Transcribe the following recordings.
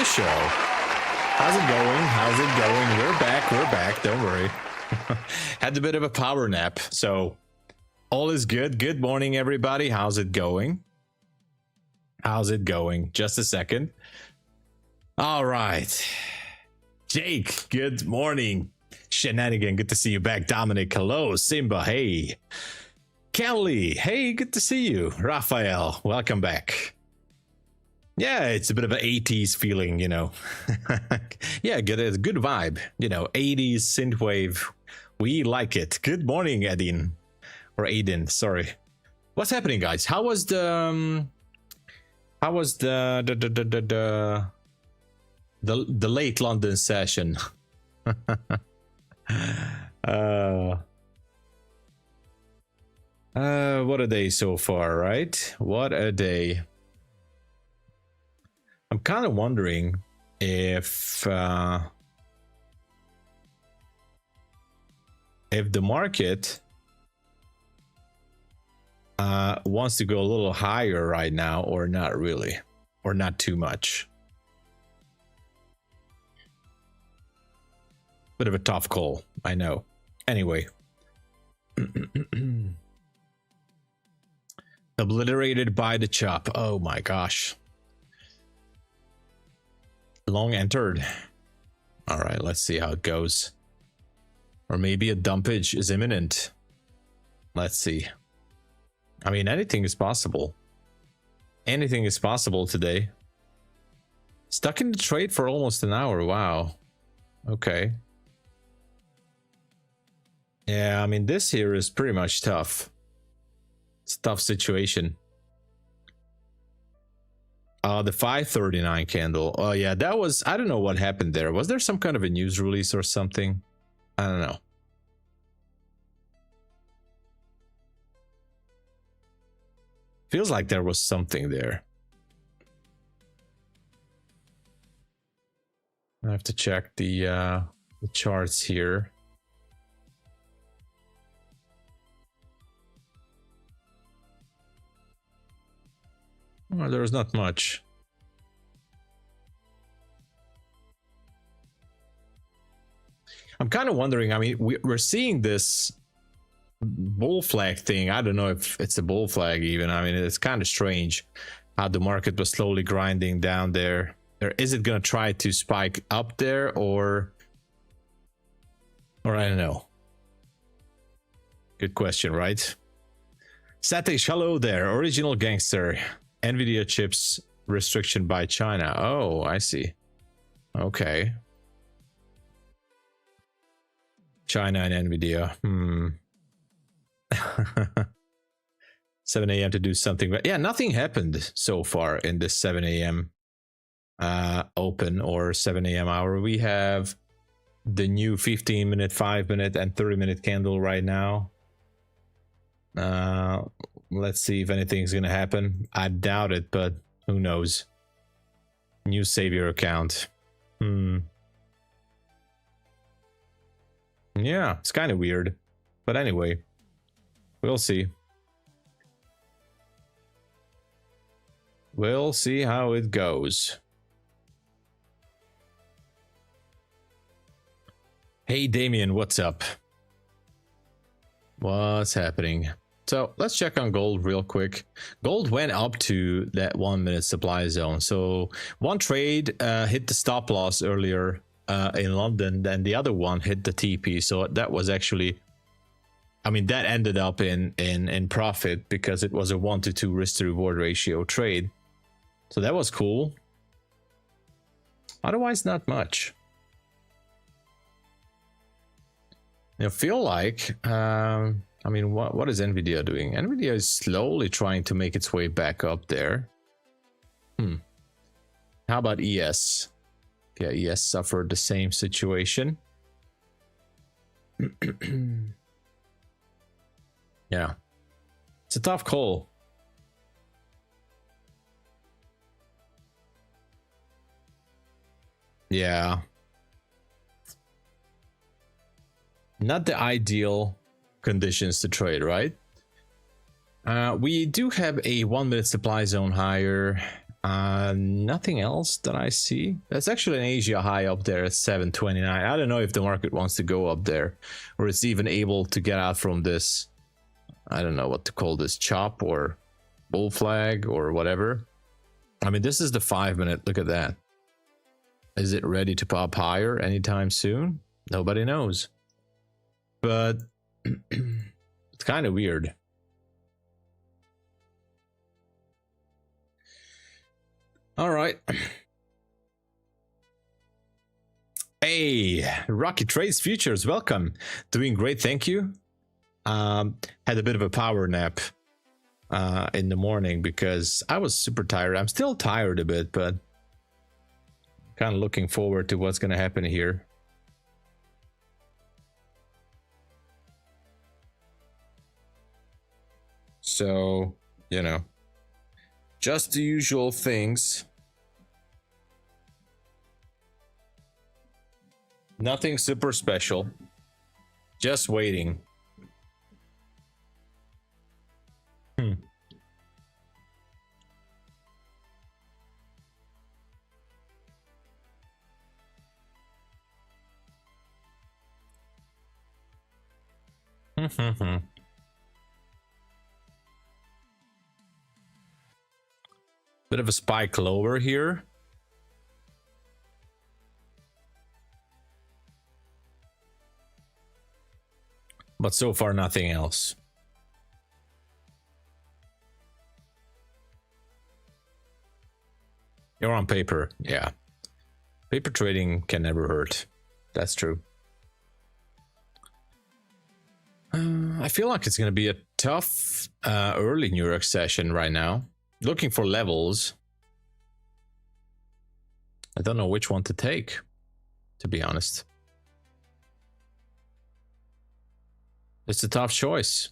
show. How's it going? How's it going? We're back. Don't worry. Had a bit of a power nap, so all is good. Good morning, everybody. How's it going? How's it going? Just a second. All right. Jake, good morning. Shenanigan, good to see you back. Dominic, hello. Simba, hey. Kelly, hey, good to see you. Raphael, welcome back. Yeah, it's a bit of an 80s feeling, you know. Yeah, good vibe, you know, 80s synthwave. We like it. Good morning, Edin. Or Aiden, sorry. What's happening, guys? How was the late London session? What a day so far, right? What a day. I'm kind of wondering if the market wants to go a little higher right now or not really, or not too much. Bit of a tough call, I know. Anyway. Obliterated by the chop. Oh my gosh. Long entered. All right, let's see how it goes. Or maybe a dumpage is imminent. Let's see. I mean, anything is possible. Anything is possible today. Stuck in the trade for almost an hour. Wow. Okay. Yeah, I mean, this here is pretty much tough. It's a tough situation. The 539 candle. Oh yeah, that was, I don't know what happened there. Was there some kind of a news release or something? I don't know. Feels like there was something there. I have to check the charts here. Well, there's not much. I'm kind of wondering, I mean, we're seeing this bull flag thing. I don't know if it's a bull flag even. I mean, it's kind of strange how the market was slowly grinding down there. Or is it going to try to spike up there or I don't know. Good question, right? Satish, hello there. Original gangster. Nvidia chips restriction by China. Oh, I see. Okay. China and Nvidia. 7 a.m. to do something. But yeah, nothing happened so far in this 7 a.m. Open or 7 a.m. hour. We have the new 15-minute, 5-minute, and 30-minute candle right now. Let's see if anything's gonna happen. I doubt it, but who knows? New savior account. Yeah, it's kind of weird, but anyway, we'll see. We'll see how it goes. Hey Damien, what's up? What's happening? So let's check on gold real quick. Gold went up to that 1 minute supply zone. So one trade hit the stop loss earlier in London, then the other one hit the TP. So that was actually, I mean, that ended up in profit because it was a 1-to-2 risk to reward ratio trade. So that was cool. Otherwise, not much. I feel like, I mean, what is Nvidia doing? Nvidia is slowly trying to make its way back up there. How about ES? Yeah, ES suffered the same situation. Yeah, it's a tough call. Yeah. Not the ideal conditions to trade, right? We do have a 1 minute supply zone higher. Nothing else that I see. That's actually an Asia high up there at 729. I don't know if the market wants to go up there, or it's even able to get out from this, I don't know what to call this, chop or bull flag or whatever. I mean, this is the 5-minute. Look at that. Is it ready to pop higher anytime soon? Nobody knows. But it's kind of weird. All right. Hey, Rocky Trades Futures, welcome. Doing great, thank you. Had a bit of a power nap in the morning because I was super tired. I'm still tired a bit, but kind of looking forward to what's going to happen here. So, you know, just the usual things. Nothing super special. Just waiting. Bit of a spike lower here. But so far, nothing else. You're on paper, yeah. Paper trading can never hurt. That's true. I feel like it's going to be a tough early New York session right now. Looking for levels. I don't know which one to take, to be honest. It's a tough choice.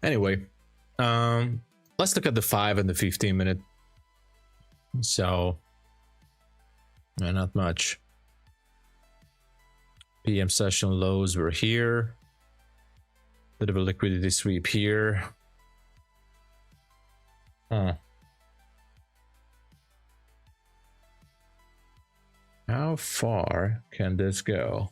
Anyway, let's look at the 5 and the 15-minute. So, not much. PM session lows were here. Bit of a liquidity sweep here. How far can this go?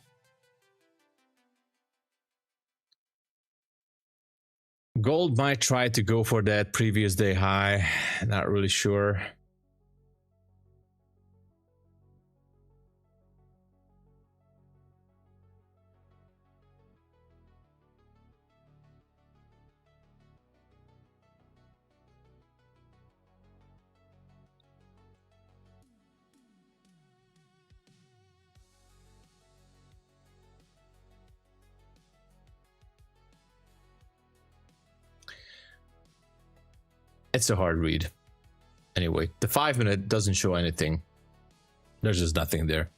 Gold might try to go for that previous day high. Not really sure. It's a hard read. Anyway, the 5-minute doesn't show anything. There's just nothing there.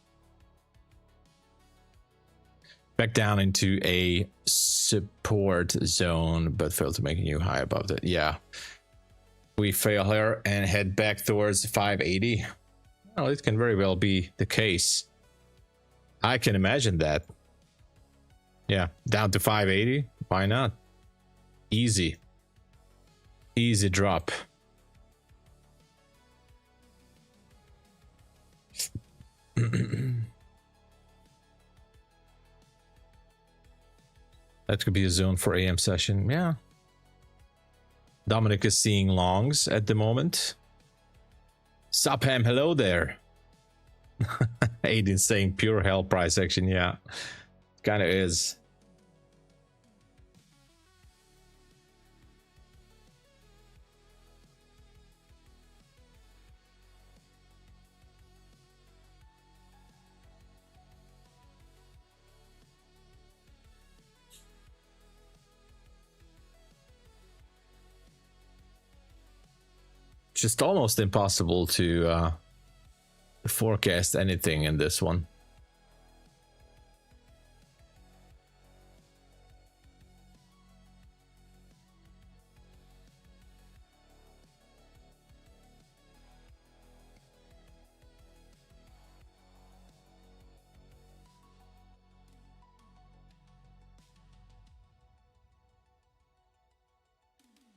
Back down into a support zone, but failed to make a new high above that. Yeah. We fail here and head back towards 580. Well, it can very well be the case. I can imagine that. Yeah, down to 580. Why not? Easy. Easy drop. That could be a zone for AM session. Yeah. Dominic is seeing longs at the moment. Supham, hello there. Aiden saying pure hell price action. Yeah, kind of is. Just almost impossible to forecast anything in this one.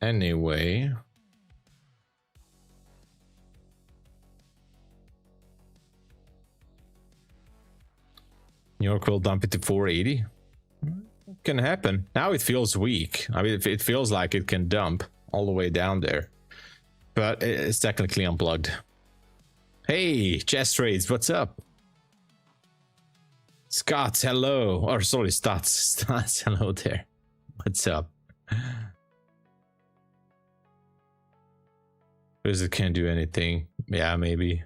Anyway, New York will dump it to 480. It can happen. Now it feels weak. I mean, it feels like it can dump all the way down there, but it's technically unplugged. Hey, Chess Trades, what's up? Scott, hello. Or sorry, Stats, hello there. What's up? Because it can't do anything. Yeah, maybe.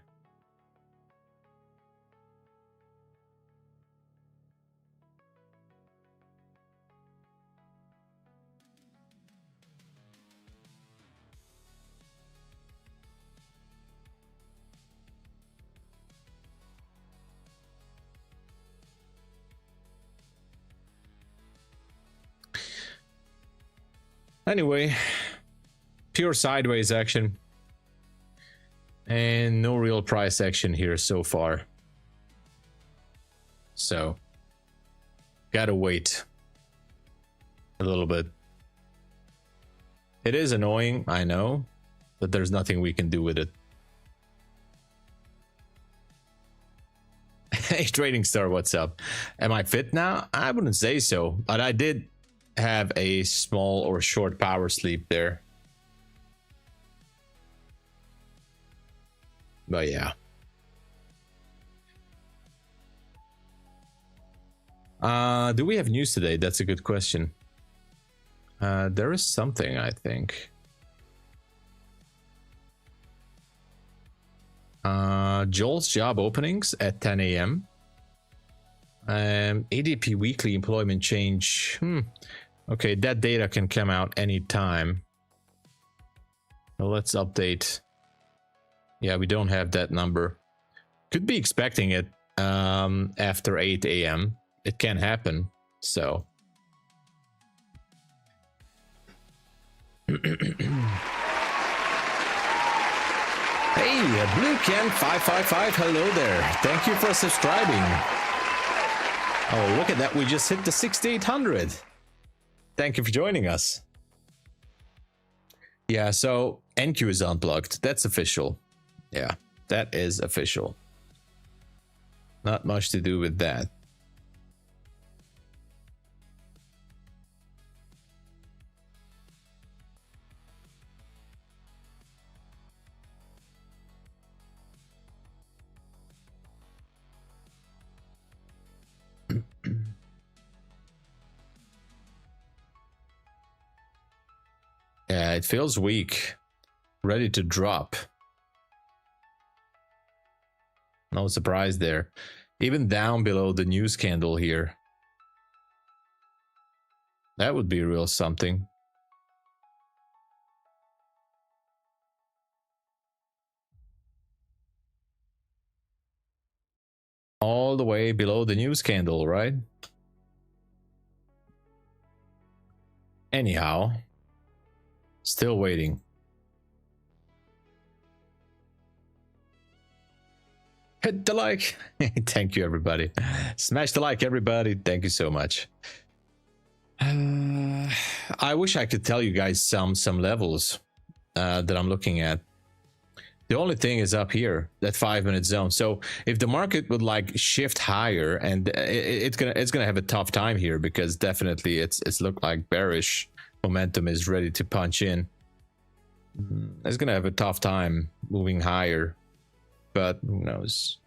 Anyway, pure sideways action. And no real price action here so far. So, gotta wait a little bit. It is annoying, I know, but there's nothing we can do with it. Hey, Trading Star, what's up? Am I fit now? I wouldn't say so, but I did have a small or short power sleep there. But yeah. Do we have news today? That's a good question. There is something, I think. Joel's job openings at 10 a.m. ADP weekly employment change. Okay, that data can come out anytime. Well, let's update. Yeah, we don't have that number. Could be expecting it after 8 a.m. It can happen, so. Hey, Blue Ken 555, hello there. Thank you for subscribing. Oh, look at that. We just hit the 6,800. Thank you for joining us. Yeah, so NQ is unplugged. That's official. Yeah, that is official. Not much to do with that. Yeah, it feels weak. Ready to drop. No surprise there. Even down below the news candle here. That would be real something. All the way below the news candle, right? Anyhow, still waiting. Hit the like. Thank you, everybody. Smash the like, everybody. Thank you so much. I wish I could tell you guys some levels that I'm looking at. The only thing is up here, that 5-minute zone. So if the market would like shift higher, and it's gonna have a tough time here, because definitely it's looked like bearish momentum is ready to punch in. It's gonna have a tough time moving higher, but who knows.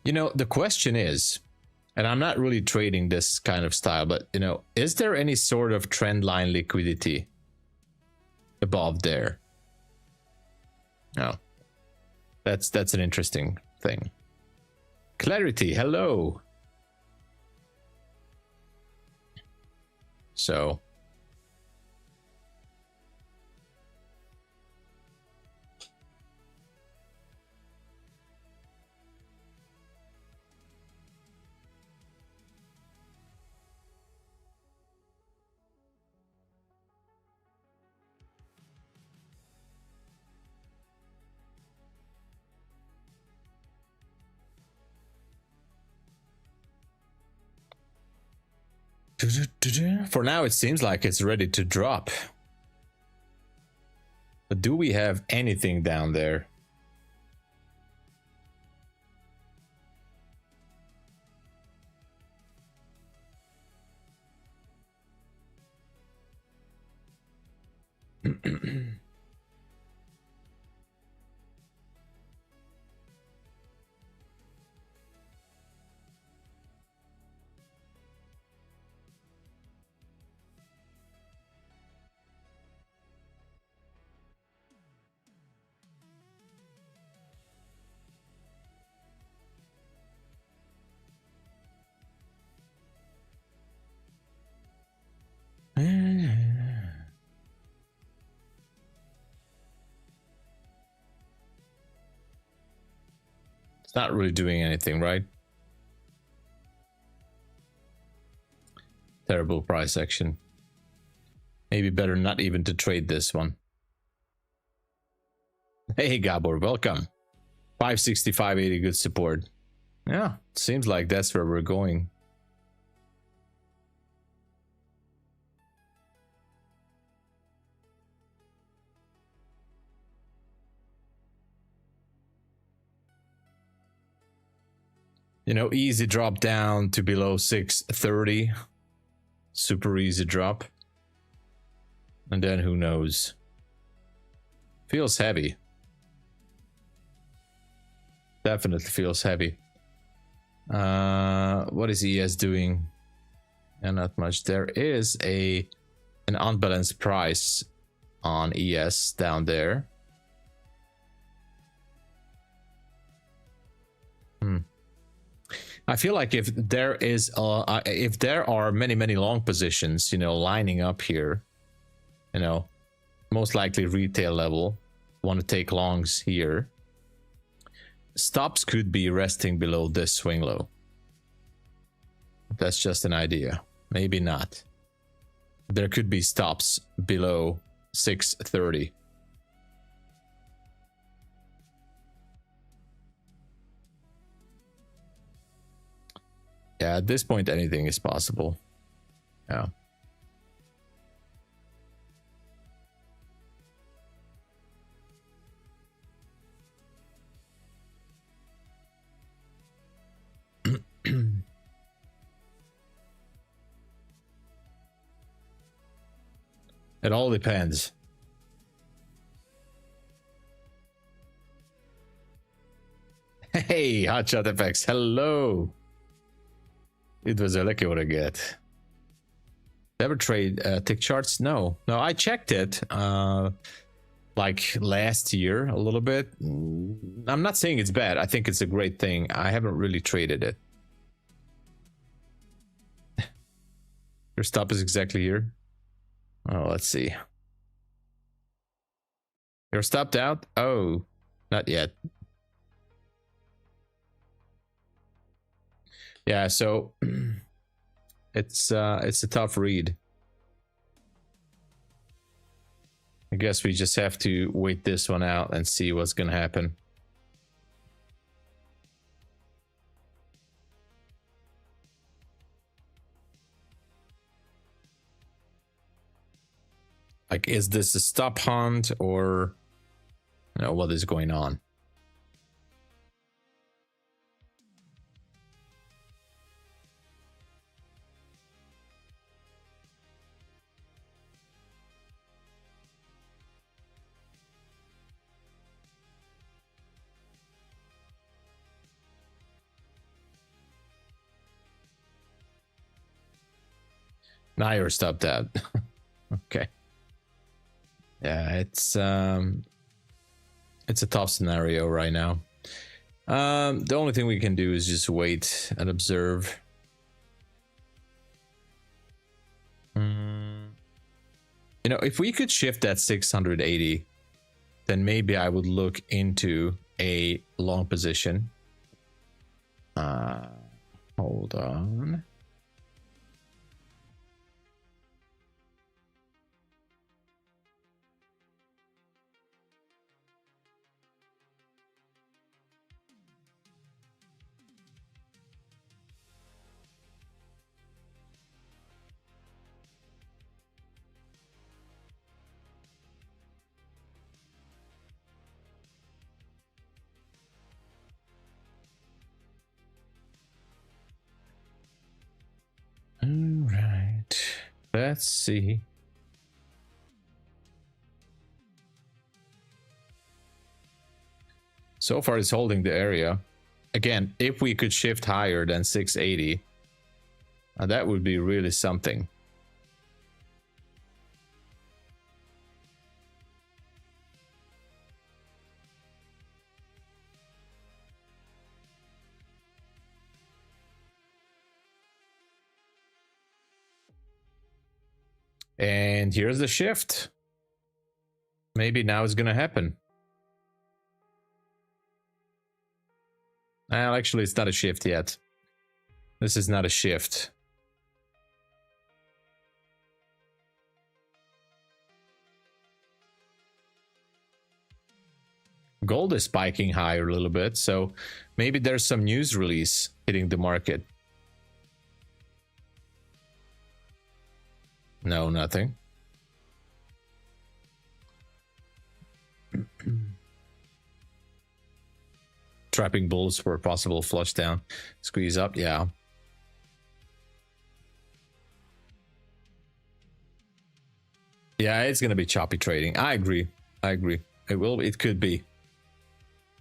You know, the question is, and I'm not really trading this kind of style, but you know, is there any sort of trend line liquidity above there? Oh, that's an interesting thing. Clarity, hello. So for now, it seems like it's ready to drop. But do we have anything down there? It's not really doing anything, right? Terrible price action. Maybe better not even to trade this one. Hey Gabor, welcome. 565.80, good support. Yeah, seems like that's where we're going. You know, easy drop down to below 630. Super easy drop. And then who knows? Feels heavy. Definitely feels heavy. What is ES doing? And not much. There is an unbalanced price on ES down there. I feel like if there are many long positions, you know, lining up here, you know, most likely retail level, want to take longs here. Stops could be resting below this swing low. That's just an idea. Maybe not. There could be stops below 630. Yeah, at this point, anything is possible. Yeah. It all depends. Hey, Hotshot FX, hello. It was a lucky what I get. Ever trade tick charts? No, I checked it like last year a little bit. I'm not saying it's bad. I think it's a great thing. I haven't really traded it. Your stop is exactly here. Oh, let's see. You're stopped out? Oh, not yet. Yeah, so it's a tough read. I guess we just have to wait this one out and see what's gonna happen. Like, is this a stop hunt or, you know, what is going on? Now you're stopped out. Okay. Yeah, it's It's a tough scenario right now. The only thing we can do is just wait and observe. You know, if we could shift that 680, then maybe I would look into a long position. Hold on. All right, let's see. So far it's holding the area. Again, if we could shift higher than 680, that would be really something. And here's the shift. Maybe now it's gonna happen. Well, actually, it's not a shift yet. This is not a shift. Gold is spiking higher a little bit, so maybe there's some news release hitting the market. No, nothing. Trapping bulls for a possible flush down. Squeeze up, yeah. Yeah, it's gonna be choppy trading. I agree. I agree. It will. It could be.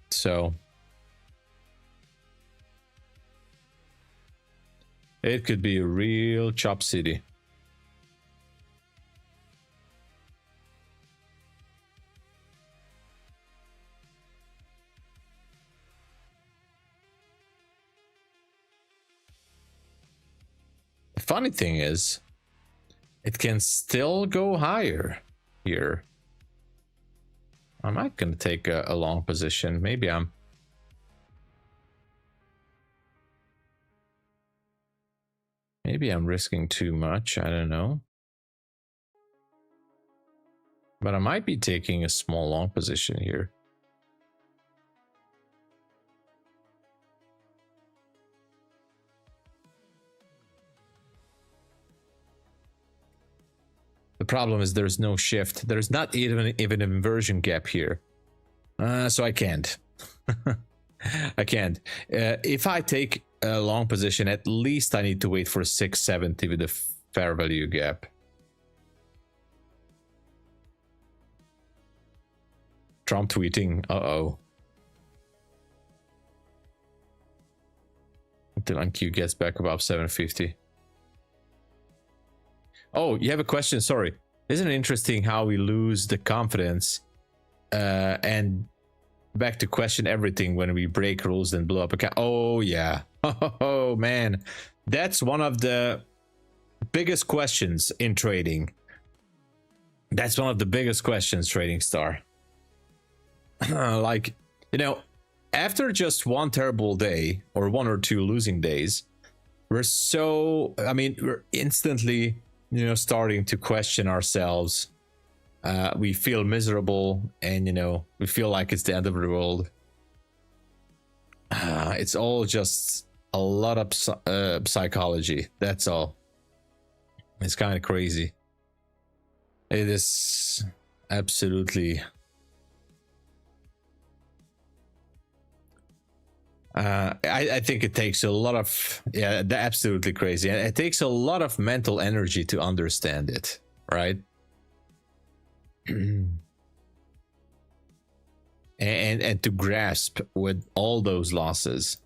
So it could be a real chop city. The funny thing is, it can still go higher here. I'm not going to take a long position. Maybe I'm risking too much. I don't know. But I might be taking a small long position here. The problem is there's no shift. There's not even an inversion gap here. So I can't. I can't. If I take a long position, at least I need to wait for 670 with a fair value gap. Trump tweeting, uh-oh. Until NQ gets back above 750. Oh, you have a question? Sorry. Isn't it interesting how we lose the confidence and back to question everything when we break rules and blow up account? Oh, yeah. Oh, man. That's one of the biggest questions in trading. That's one of the biggest questions, Trading Star. Like, you know, after just one terrible day or one or two losing days, we're so, I mean, we're instantly, you know, starting to question ourselves. We feel miserable, and you know, we feel like it's the end of the world. It's all just a lot of psychology. That's all. It's kind of crazy. It is absolutely I think it takes a lot of, yeah, absolutely crazy. It takes a lot of mental energy to understand it, right? and to grasp with all those losses.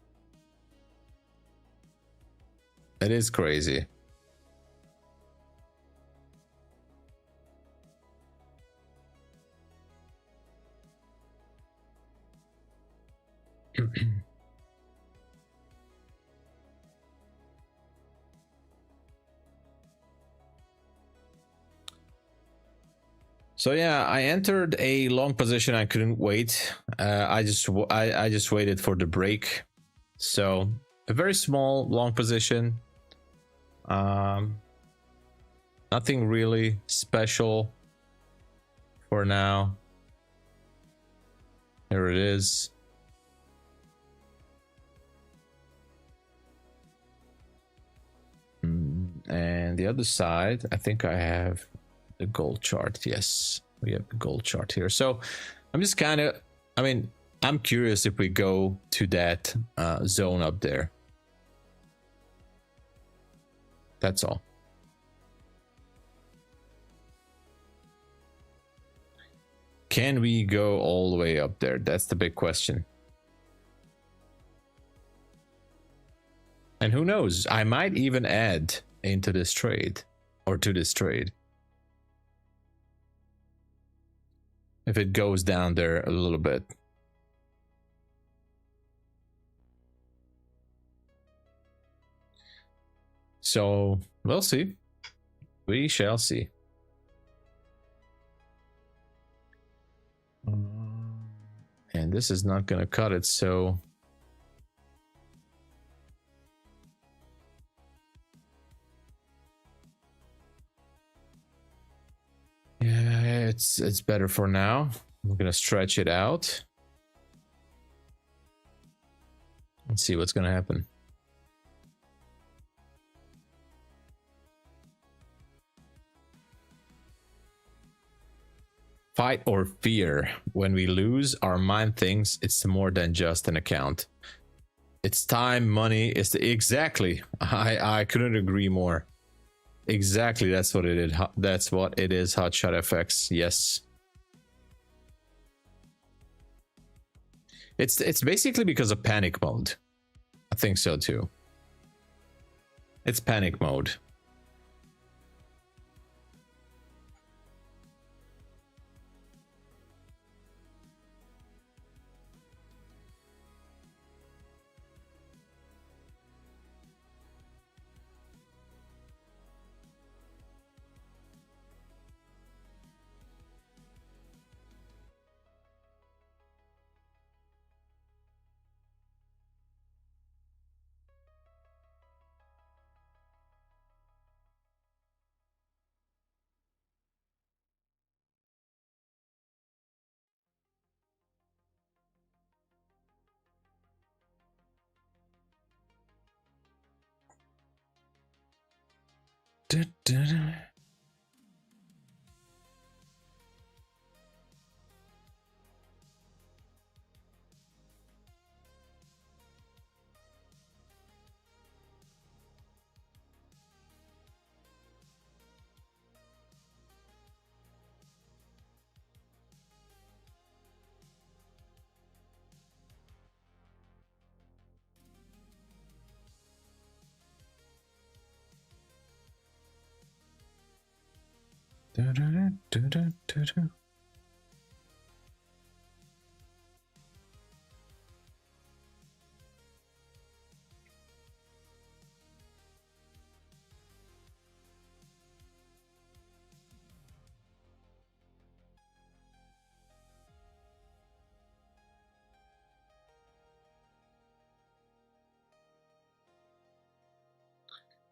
It is crazy. So yeah, I entered a long position. I couldn't wait. I just waited for the break. So a very small long position. Nothing really special for now. Here it is. And the other side, I think I have the gold chart. Yes, we have the gold chart here. So I'm just kind of, I mean, I'm curious if we go to that zone up there. That's all. Can we go all the way up there? That's the big question. And who knows, I might even add into this trade or to this trade if it goes down there a little bit. So we'll see. We shall see. And this is not going to cut it, so yeah, it's better for now. I'm going to stretch it out and see what's going to happen. Fight or fear. When we lose, our mind thinks it's more than just an account. It's time, money. It's the, exactly. I couldn't agree more. Exactly. That's what it is. That's what it is. Hotshot FX. Yes. It's basically because of panic mode. I think so too. It's panic mode.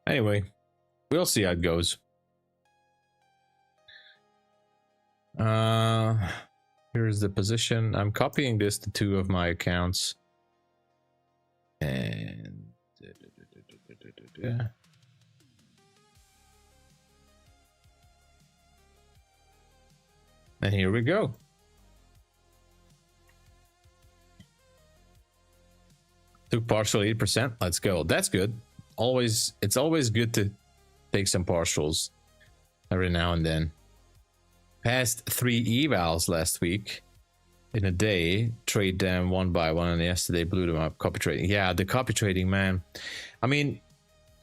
Anyway, we'll see how it goes. Here's the position. I'm copying this to two of my accounts. And here we go. Took partial 8%. Let's go. That's good. It's always good to take some partials every now and then. Passed 3 evals last week in a day, trade them one by one, and yesterday blew them up. Copy trading. Yeah, the copy trading, man. I mean,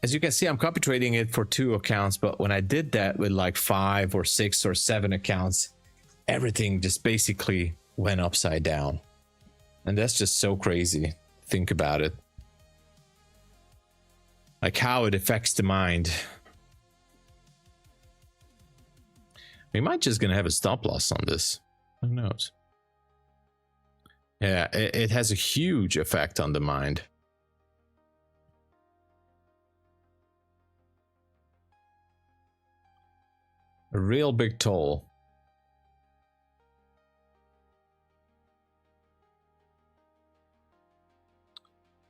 as you can see, I'm copy trading it for 2 accounts, but when I did that with like 5 or 6 or 7 accounts, everything just basically went upside down. And that's just so crazy. Think about it. Like how it affects the mind. We might just gonna have a stop loss on this. Who knows? Yeah, it has a huge effect on the mind. A real big toll.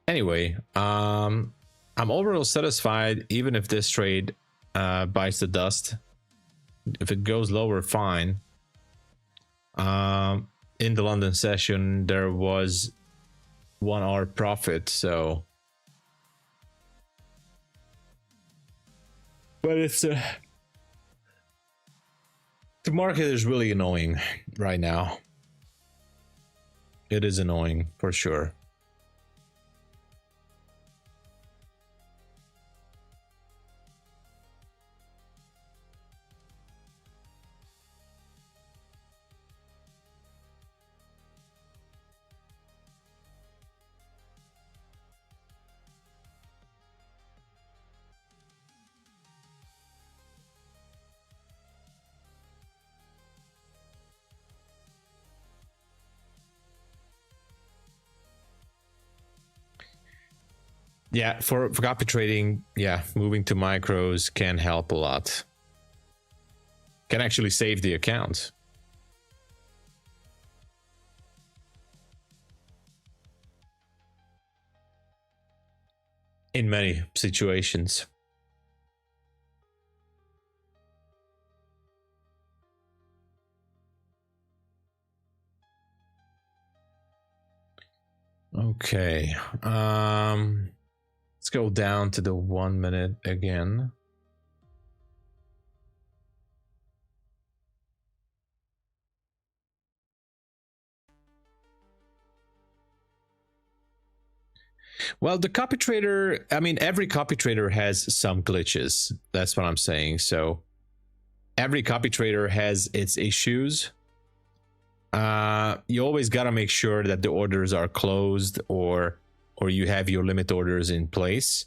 Anyway, I'm overall satisfied even if this trade bites the dust. If it goes lower, fine. In the London session, there was 1 hour profit, so. But it's the market is really annoying right now. It is annoying for sure. Yeah, for copy trading, yeah, moving to micros can help a lot. Can actually save the account. In many situations. Okay. Let's go down to the 1 minute again. Well, the copy trader, I mean, every copy trader has some glitches. That's what I'm saying. So every copy trader has its issues. You always got to make sure that the orders are closed or you have your limit orders in place.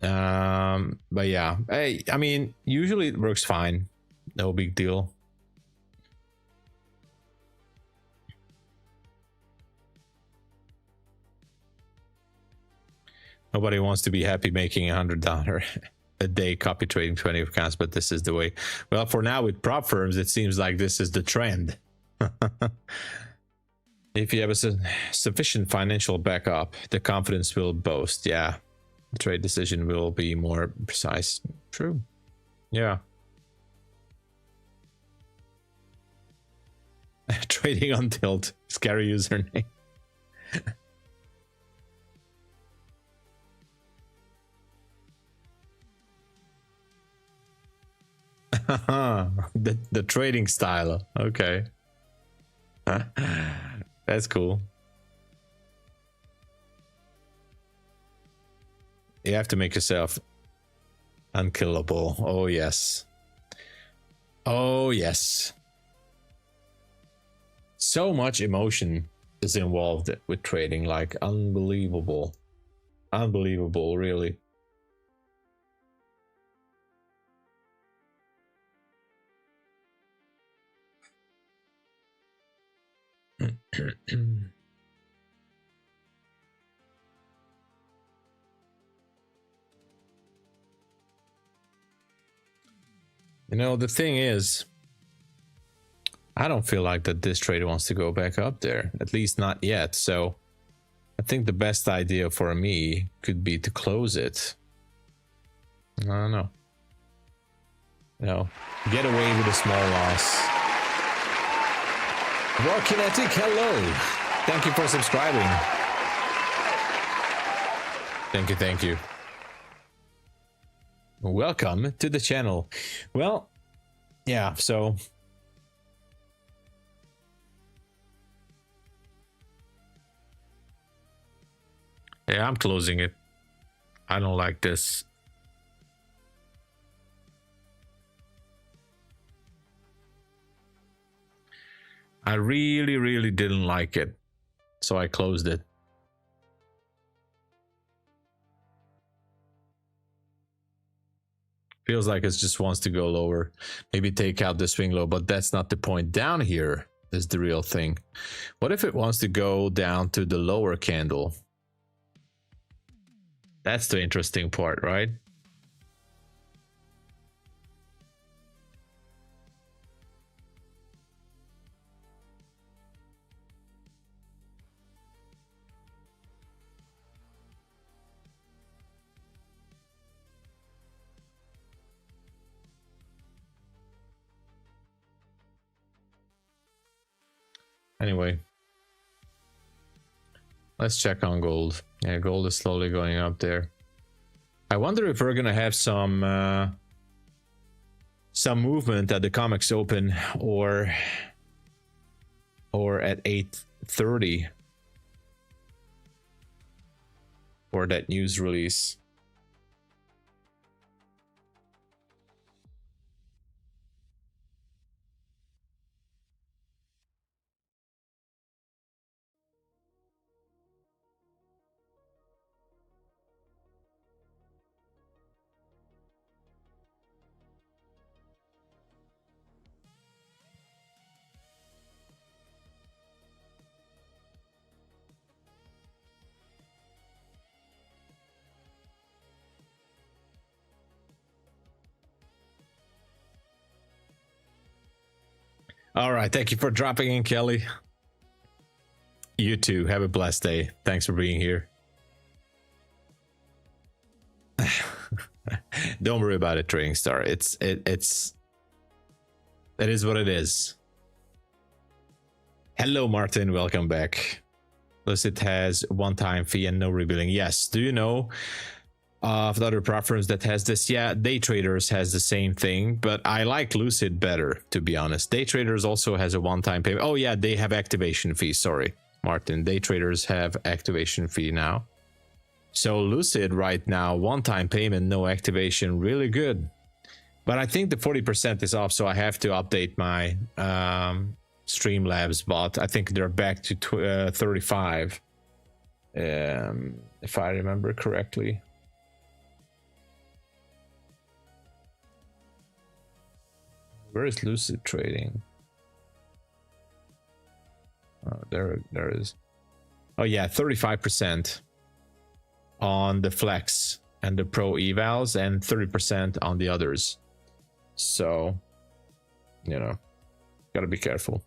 But yeah, I mean, usually it works fine. No big deal. Nobody wants to be happy making $100 a day copy trading 20 accounts, but this is the way. Well, for now with prop firms, it seems like this is the trend. If you have a sufficient financial backup, the confidence will boast. Yeah, the trade decision will be more precise. True. Yeah. Trading on tilt. Scary username. the trading style. Okay. That's cool. You have to make yourself unkillable. Oh yes. Oh yes. So much emotion is involved with trading, like unbelievable. Unbelievable, really. You know, the thing is, I don't feel like that this trader wants to go back up there, at least not yet. So I think the best idea for me could be to close it. I don't know. You know, get away with a small loss. War Kinetic, hello. Thank you for subscribing. Thank you. Welcome to the channel. Well, yeah, so yeah, I'm closing it. I don't like this. I really didn't like it. so I closed it. Feels like it just wants to go lower. Maybe take out the swing low, but that's not the point. Down here is the real thing. What if it wants to go down to the lower candle? That's the interesting part, right? Anyway, let's check on gold. Yeah, gold is slowly going up there. I wonder if we're gonna have some movement at the COMEX open or at 8:30 for that news release. All right, thank you for dropping in, Kelly. You too. Have a blessed day. Thanks for being here. Don't worry about it, Trading Star. It is what it is. Hello, Martin. Welcome back. Lucid has one-time fee and no rebilling. Yes. Do you know of the other platforms that has this? Yeah, DayTraders has the same thing, but I like Lucid better, to be honest. DayTraders also has a one-time payment. Oh yeah, they have activation fee. Sorry, Martin. DayTraders have activation fee now. So Lucid right now, one-time payment, no activation, really good. But I think the 40% is off, so I have to update my Streamlabs bot. I think they're back to 35, if I remember correctly. Where is Lucid Trading? Oh, there it is. Oh yeah, 35% on the Flex and the Pro Evals and 30% on the others. So, you know, gotta be careful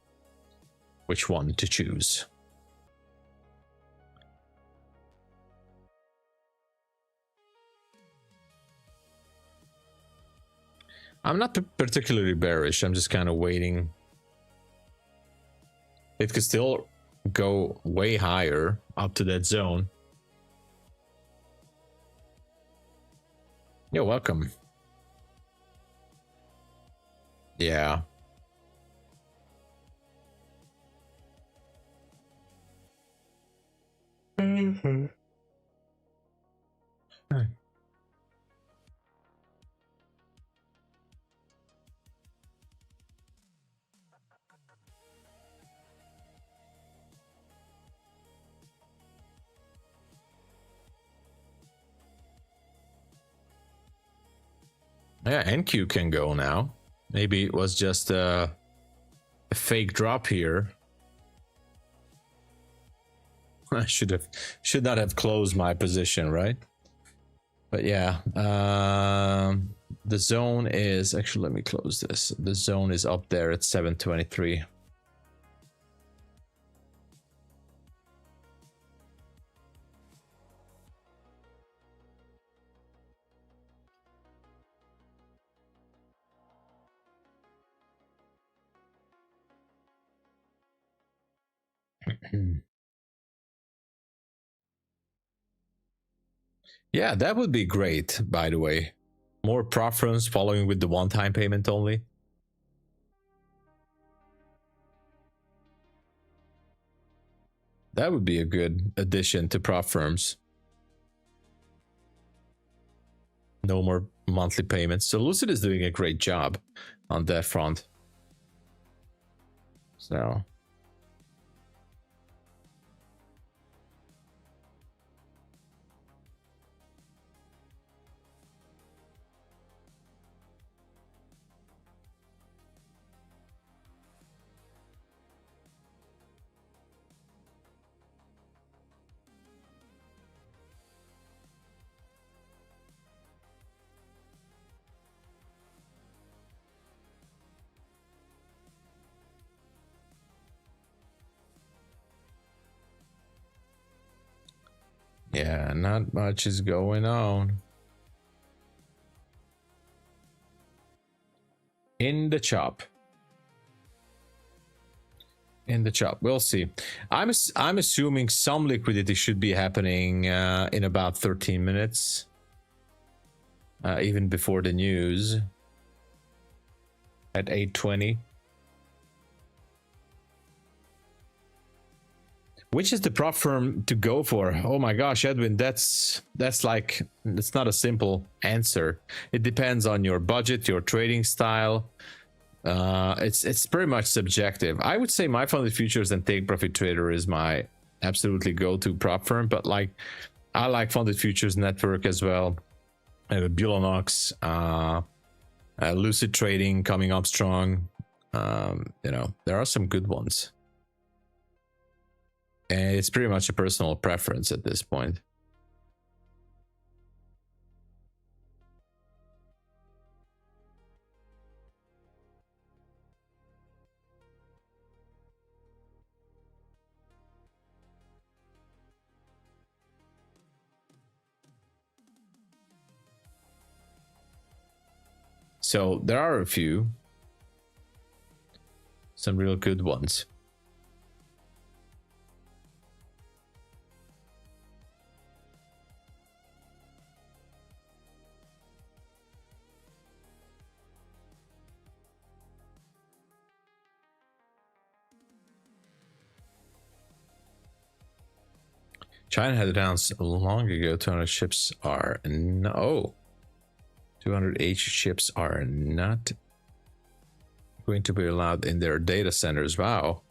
which one to choose. I'm not particularly bearish. I'm just kind of waiting. It could still go way higher up to that zone. You're welcome. Yeah. Mm-hmm. Yeah, NQ can go now. Maybe it was just a fake drop here. I should not have closed my position, right? But yeah, the zone is actually, let me close this. The zone is up there at 723. Yeah, that would be great, by the way. More preference following with the one-time payment only. That would be a good addition to prop firms. No more monthly payments. So Lucid is doing a great job on that front. So Yeah, not much is going on. In the chop. In the chop, we'll see. I'm assuming some liquidity should be happening in about 13 minutes, even before the news at 8:20. Which is the prop firm to go for? Oh my gosh, Edwin, that's like, it's not a simple answer. It depends on your budget, your trading style. It's pretty much subjective. I would say MyFundedFutures and Take Profit Trader is my absolutely go-to prop firm, but like I like Funded Futures Network as well. Bulenox, Lucid Trading coming up strong. You know, there are some good ones, and it's pretty much a personal preference at this point. So there are a few, some real good ones. China had announced long ago 200 ships are no. 200H ships are not going to be allowed in their data centers. Wow,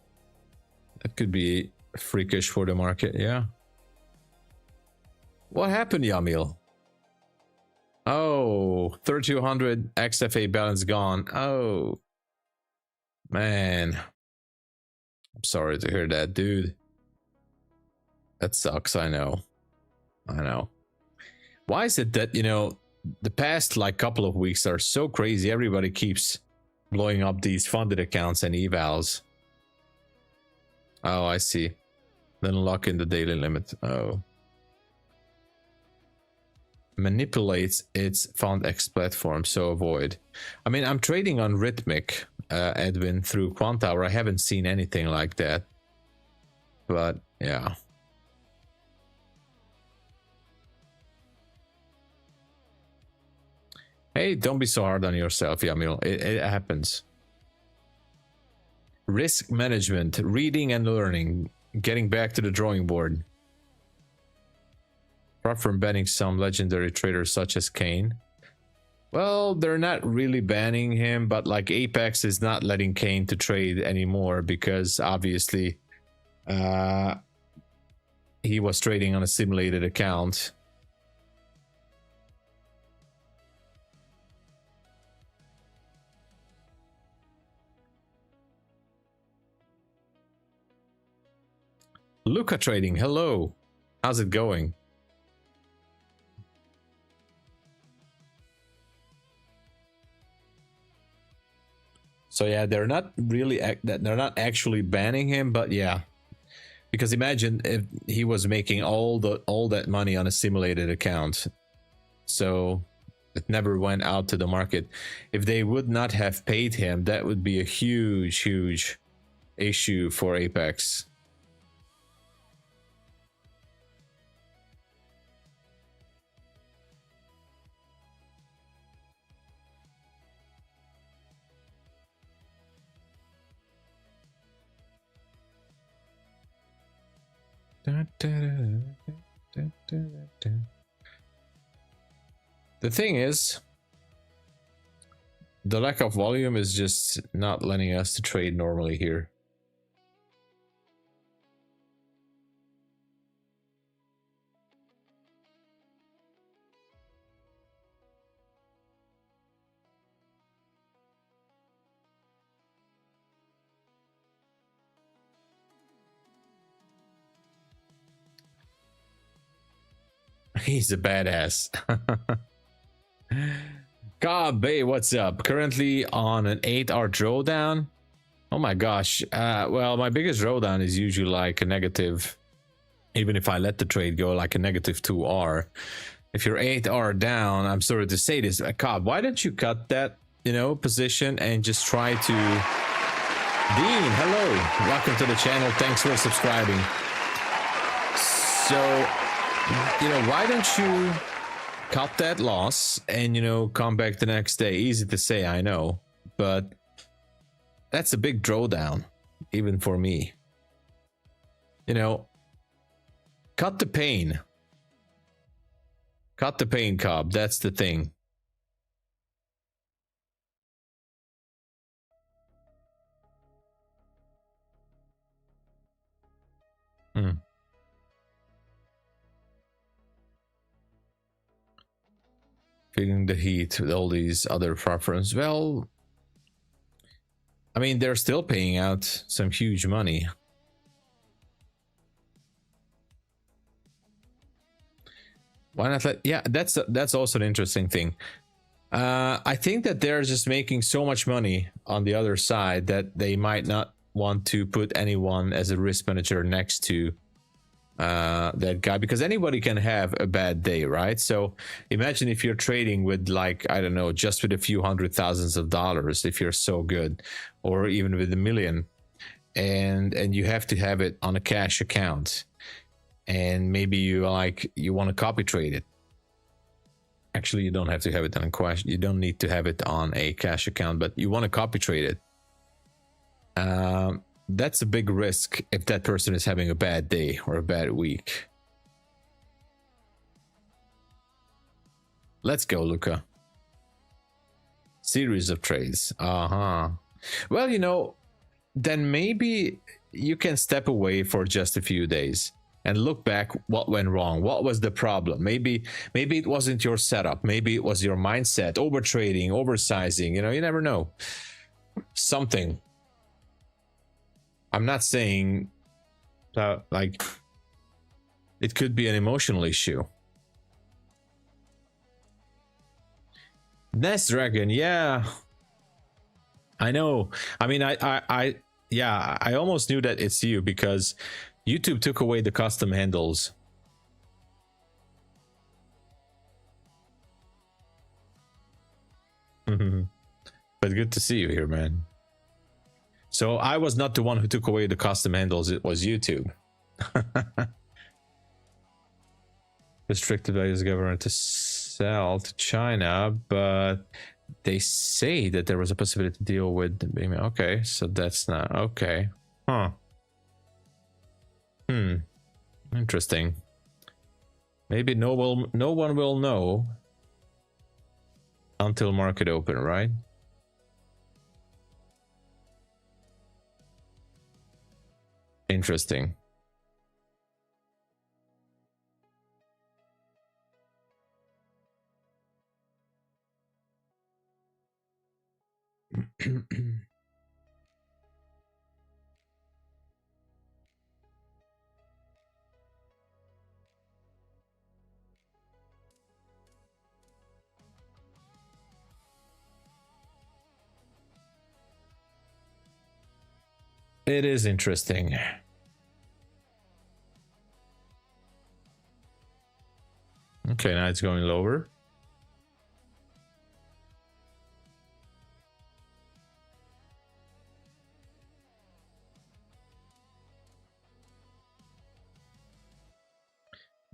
that could be freakish for the market. Yeah, what happened, Yamil? Oh, 3200 XFA balance gone. Oh man, I'm sorry to hear that, dude. That sucks. I know. Why is it that, you know, the past like couple of weeks are so crazy? Everybody keeps blowing up these funded accounts and evals. Oh, I see. Then lock in the daily limit. Oh, manipulates its FundX platform, so avoid. I mean, I'm trading on Rhythmic, Edwin, through Quantower. I haven't seen anything like that, but yeah. Hey, don't be so hard on yourself, Yamil. It happens. Risk management, reading and learning, getting back to the drawing board. Apart from banning some legendary traders such as Kane. Well, they're not really banning him, but like Apex is not letting Kane to trade anymore because obviously he was trading on a simulated account. Luca Trading, hello. How's it going? So yeah, they're not really they're not actually banning him, but yeah, because imagine if he was making all that money on a simulated account, so it never went out to the market. If they would not have paid him, that would be a huge issue for Apex. The thing is, the lack of volume is just not letting us to trade normally here. He's a badass. God, Bay, what's up? Currently on an 8-hour drawdown. Oh my gosh. Well, my biggest drawdown is usually like a negative even if I let the trade go like a negative 2R. If you're 8R down, I'm sorry to say this, Cobb, why don't you cut that, you know, position and just try to... Dean, hello, welcome to the channel, thanks for subscribing. So, you know, why don't you cut that loss and, you know, come back the next day? Easy to say, I know, but that's a big drawdown, even for me. You know, cut the pain. Cut the pain, Cobb. That's the thing. Feeling the heat with all these other preferences. Well, I mean, they're still paying out some huge money. Why not let... Yeah, that's also an interesting thing. I think that they're just making so much money on the other side that they might not want to put anyone as a risk manager next to that guy, because anybody can have a bad day, right? So imagine if you're trading with, like, I don't know, just with a few $100,000s if you're so good, or even with $1 million, and you have to have it on a cash account, and maybe you want to copy trade it. Actually, you don't have to have it on a cash, you don't need to have it on a cash account, but you want to copy trade it. That's a big risk if that person is having a bad day or a bad week. Let's go, Luca. Series of trades. Well, you know, then maybe you can step away for just a few days and look back what went wrong. What was the problem? Maybe it wasn't your setup. Maybe it was your mindset, over trading, oversizing, you know, you never know. Something. I'm not saying that, like, it could be an emotional issue. Nest Dragon, yeah, I know. I mean, yeah, I almost knew that it's you because YouTube took away the custom handles. But good to see you here, man. So I was not the one who took away the custom handles, it was YouTube. Restricted by the government to sell to China, but they say that there was a possibility to deal with... Okay, so that's not... Okay. Huh. Interesting. Maybe no one will know until market open, right? Interesting. It is interesting. Okay, now it's going lower.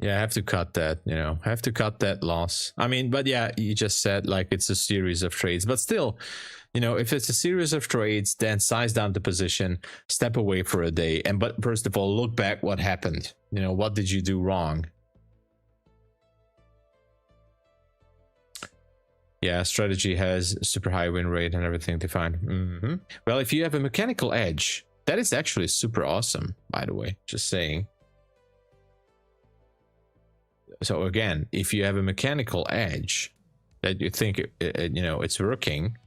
Yeah, I have to cut that, you know, I have to cut that loss. I mean, but yeah, you just said like it's a series of trades, but still, you know, if it's a series of trades, then size down the position, step away for a day, and but first of all, look back what happened. You know, what did you do wrong? Yeah, strategy has super high win rate and everything defined. Well, if you have a mechanical edge, that is actually super awesome, by the way, just saying. So again, if you have a mechanical edge that you think you know, it's working,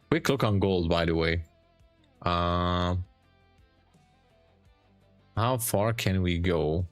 quick look on gold, by the way. How far can we go?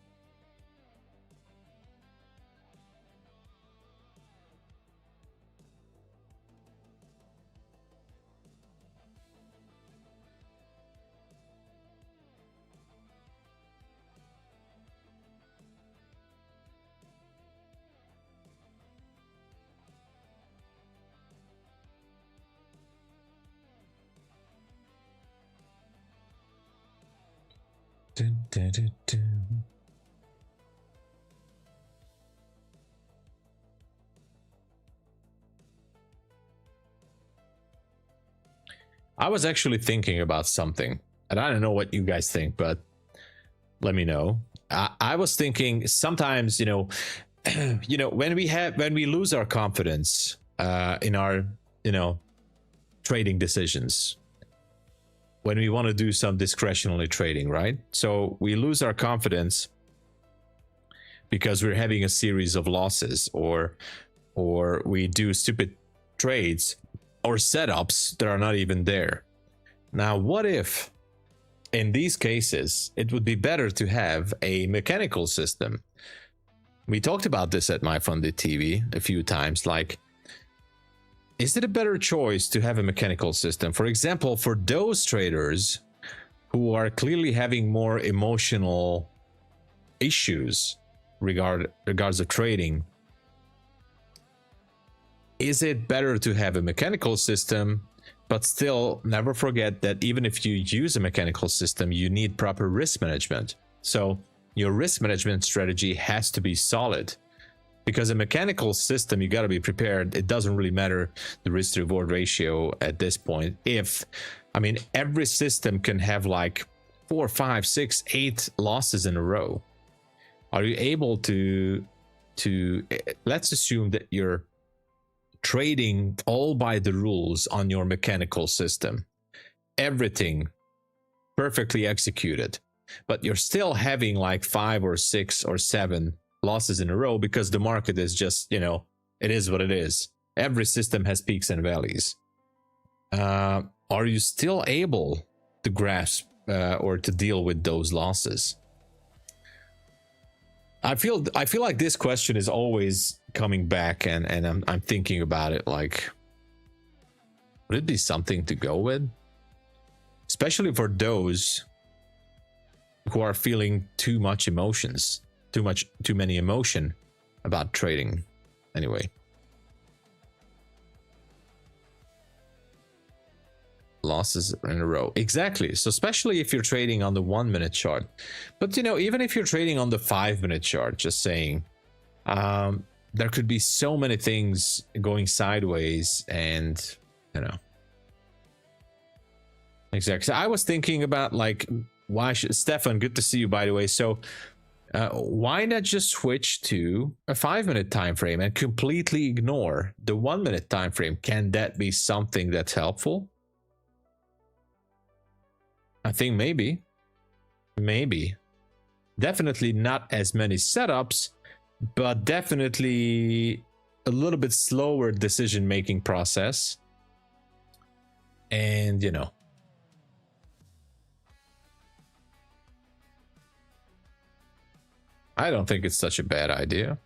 I was actually thinking about something, and I don't know what you guys think, but let me know. I was thinking sometimes, when we lose our confidence in our, trading decisions, when we want to do some discretionary trading, right? So we lose our confidence because we're having a series of losses, or we do stupid trades or setups that are not even there. Now, what if in these cases it would be better to have a mechanical system? We talked about this at MyFundedTV a few times. Like, is it a better choice to have a mechanical system? For example, for those traders who are clearly having more emotional issues regards of trading, is it better to have a mechanical system? But still, never forget that even if you use a mechanical system, you need proper risk management. So your risk management strategy has to be solid, because a mechanical system, you got to be prepared. It doesn't really matter the risk to reward ratio at this point. Every system can have like 4, 5, 6, 8 losses in a row. Are you able to let's assume that you're trading all by the rules on your mechanical system, everything perfectly executed, but you're still having like 5 or 6 or 7 losses in a row because the market is just, it is what it is. Every system has peaks and valleys. Are you still able to grasp or to deal with those losses? I feel like this question is always coming back, and I'm thinking about it. Like, would it be something to go with, especially for those who are feeling too many emotion about trading? Anyway, losses in a row, exactly. So especially if you're trading on the 1-minute chart, but even if you're trading on the 5-minute chart, just saying, there could be so many things going sideways, and exactly. So I was thinking about, like, why should Stefan, good to see you, by the way. So why not just switch to a 5-minute time frame and completely ignore the 1-minute time frame? Can that be something that's helpful? I think maybe definitely not as many setups, but definitely a little bit slower decision making process. And I don't think it's such a bad idea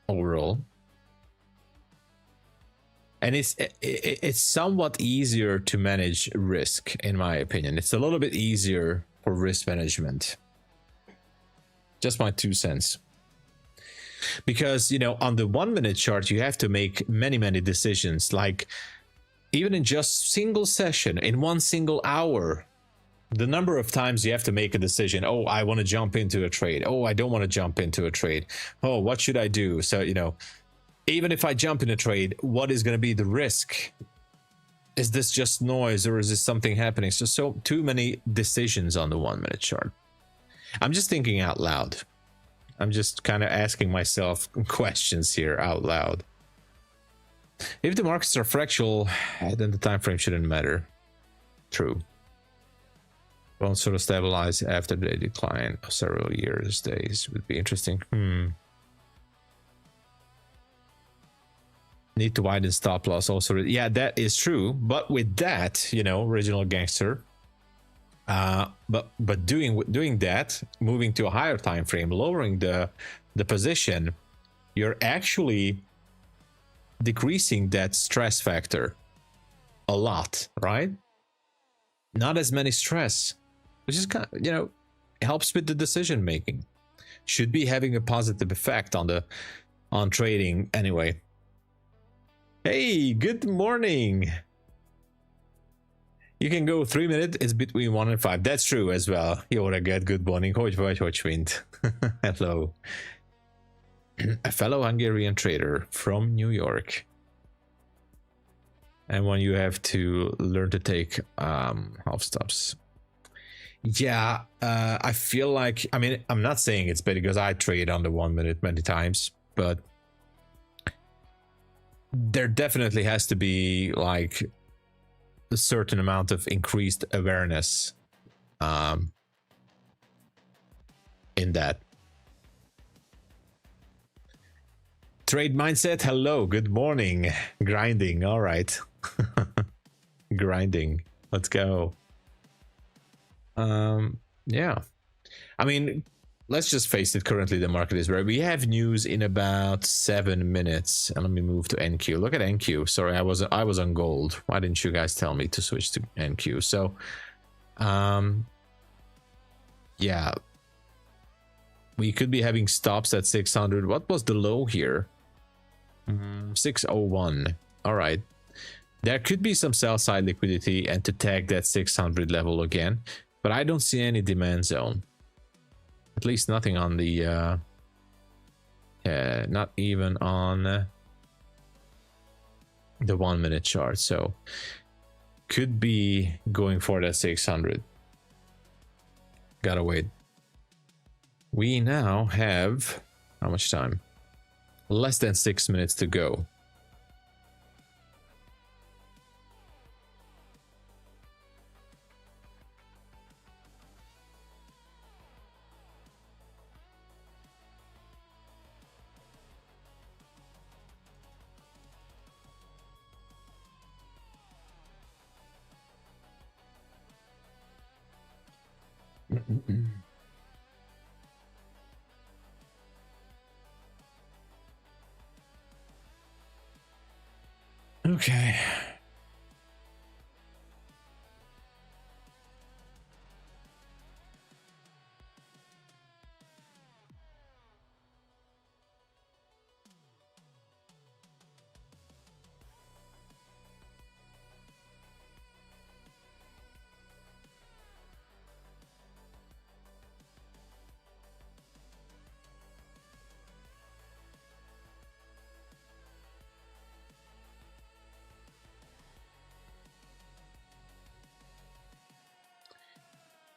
overall. And it's somewhat easier to manage risk, in my opinion. It's a little bit easier for risk management. Just my 2 cents. Because, on the 1-minute chart, you have to make many decisions. Like, even in just single session, in one single hour, the number of times you have to make a decision. Oh, I want to jump into a trade. Oh, I don't want to jump into a trade. Oh, what should I do? So, even if I jump in a trade, what is going to be the risk? Is this just noise, or is this something happening? So too many decisions on the 1-minute chart. I'm just thinking out loud. I'm just kind of asking myself questions here out loud. If the markets are fractal, then the time frame shouldn't matter. True. Won't sort of stabilize after the decline of several days. Would be interesting. Need to widen stop loss also. Yeah, that is true. But with that, original gangster. But doing that, moving to a higher time frame, lowering the position, you're actually decreasing that stress factor a lot, right? Not as many stress, which is kind of, helps with the decision making. Should be having a positive effect on trading anyway. Hey, good morning. You can go 3 minutes, it's between 1 and 5. That's true as well. Jó reggelt, good morning. Hogy mint? Hello. A fellow Hungarian trader from New York. And when you have to learn to take half stops. Yeah, I feel like, I mean, I'm not saying it's bad because I trade on the 1 minute many times, but there definitely has to be like a certain amount of increased awareness in that. Trade mindset, hello, good morning. Grinding, all right. Grinding, let's go. Yeah, I mean, let's just face it, currently the market is where we have news in about 7 minutes. And let me move to NQ. Look at NQ. Sorry, I was on gold. Why didn't you guys tell me to switch to NQ? So yeah, we could be having stops at 600. What was the low here? 601. All right, there could be some sell side liquidity and to tag that 600 level again, but I don't see any demand zone. At least nothing on the not even on the 1 minute chart. So could be going for that 600. Gotta wait. We now have how much time? Less than 6 minutes to go. Okay.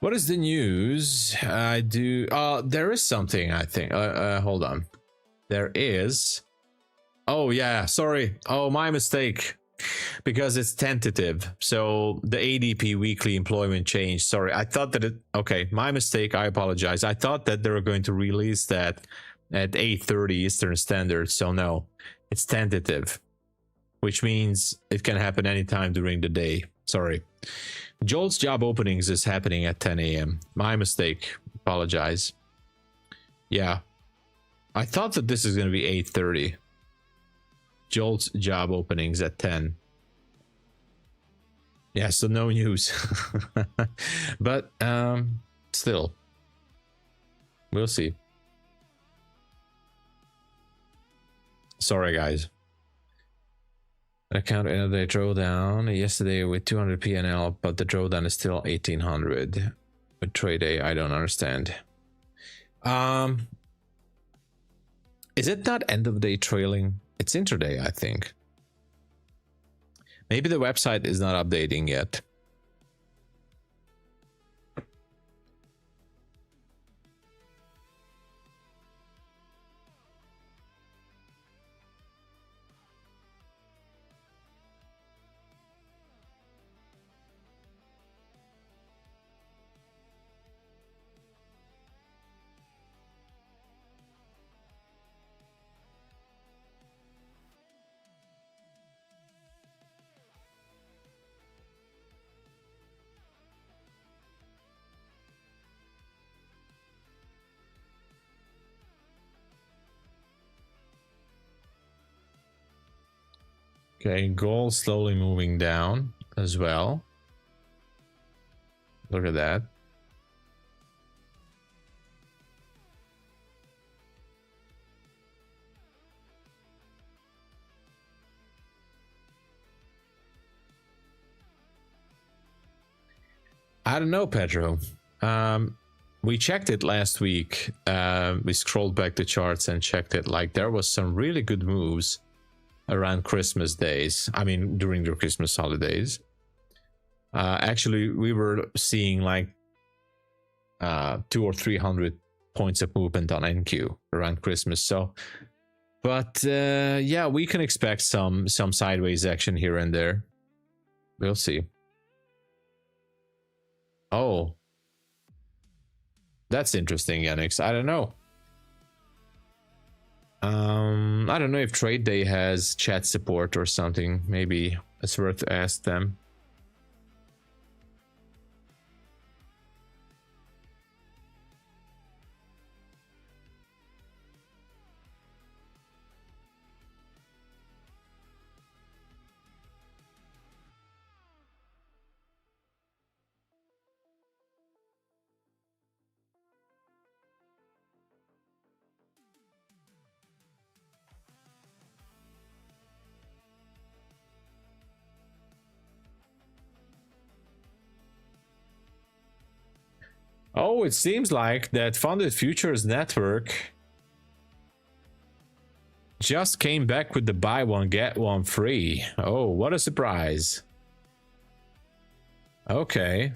What is the news? I do. There is something, I think. Hold on. There is. Oh, yeah. Sorry. Oh, my mistake. Because it's tentative. So the ADP weekly employment change. Sorry. I thought that it. Okay. My mistake. I apologize. I thought that they were going to release that at 8:30 Eastern Standard. So no, it's tentative, which means it can happen anytime during the day. Sorry. Joel's job openings is happening at 10 a.m. My mistake. Apologize. Yeah. I thought that this is going to be 8:30. Joel's job openings at 10. Yeah, so no news. But still. We'll see. Sorry, guys. Account another drawdown yesterday with 200 PNL, but the drawdown is still 1800 with TRADEIFY. I don't understand. Is it not end of day trailing? It's intraday, I think. Maybe the website is not updating yet. Okay, gold slowly moving down as well. Look at that. I don't know, Pedro. We checked it last week. We scrolled back the charts and checked it. Like, there was some really good moves around Christmas days. I mean, during the Christmas holidays. Actually, we were seeing like 200 or 300 points of movement on NQ around Christmas. So, but yeah, we can expect some sideways action here and there. We'll see. Oh, that's interesting, Yannick. I don't know. I don't know if TRADEDAY has chat support or something. Maybe it's worth to ask them. Oh, it seems like that Funded Futures network just came back with the buy one get one free. Oh, what a surprise. Okay.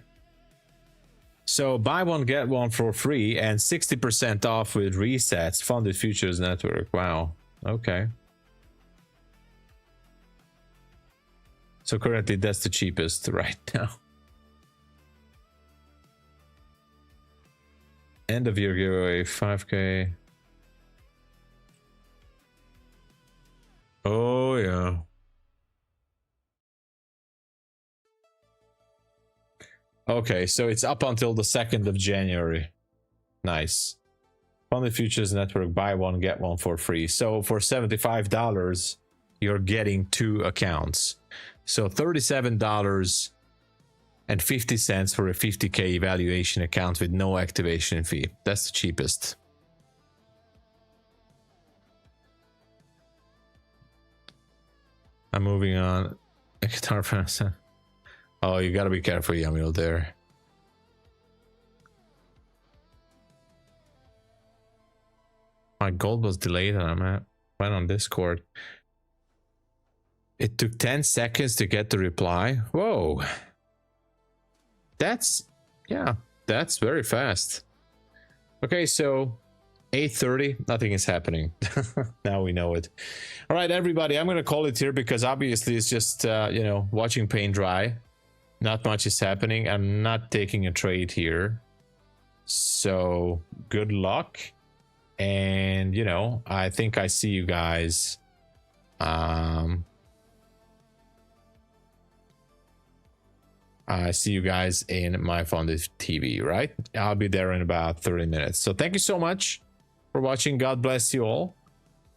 So buy one get one for free and 60% off with resets. Funded Futures network. Wow. Okay. So currently that's the cheapest right now. End of year giveaway, 5K. Oh, yeah. Okay, so it's up until the 2nd of January. Nice. Funded Futures Network, buy one, get one for free. So for $75, you're getting 2 accounts. So $37.50 for a 50K evaluation account with no activation fee. That's the cheapest. I'm moving on. Guitar person. Oh, you gotta be careful, Yamil, there. My gold was delayed and I'm right on Discord. It took 10 seconds to get the reply. Whoa. That's, yeah, that's very fast. Okay, so 8:30, nothing is happening. Now we know it. All right, everybody, I'm gonna call it here because obviously it's just you know, watching paint dry. Not much is happening. I'm not taking a trade here, so good luck. And you know, I think I see you guys I see you guys in MyFunded TV, right? I'll be there in about 30 minutes. So thank you so much for watching. God bless you all.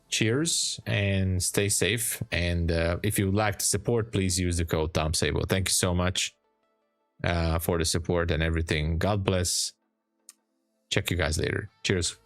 Cheers and stay safe. And if you would like to support, please use the code TOMSABO. Thank you so much for the support and everything. God bless. Check you guys later. Cheers.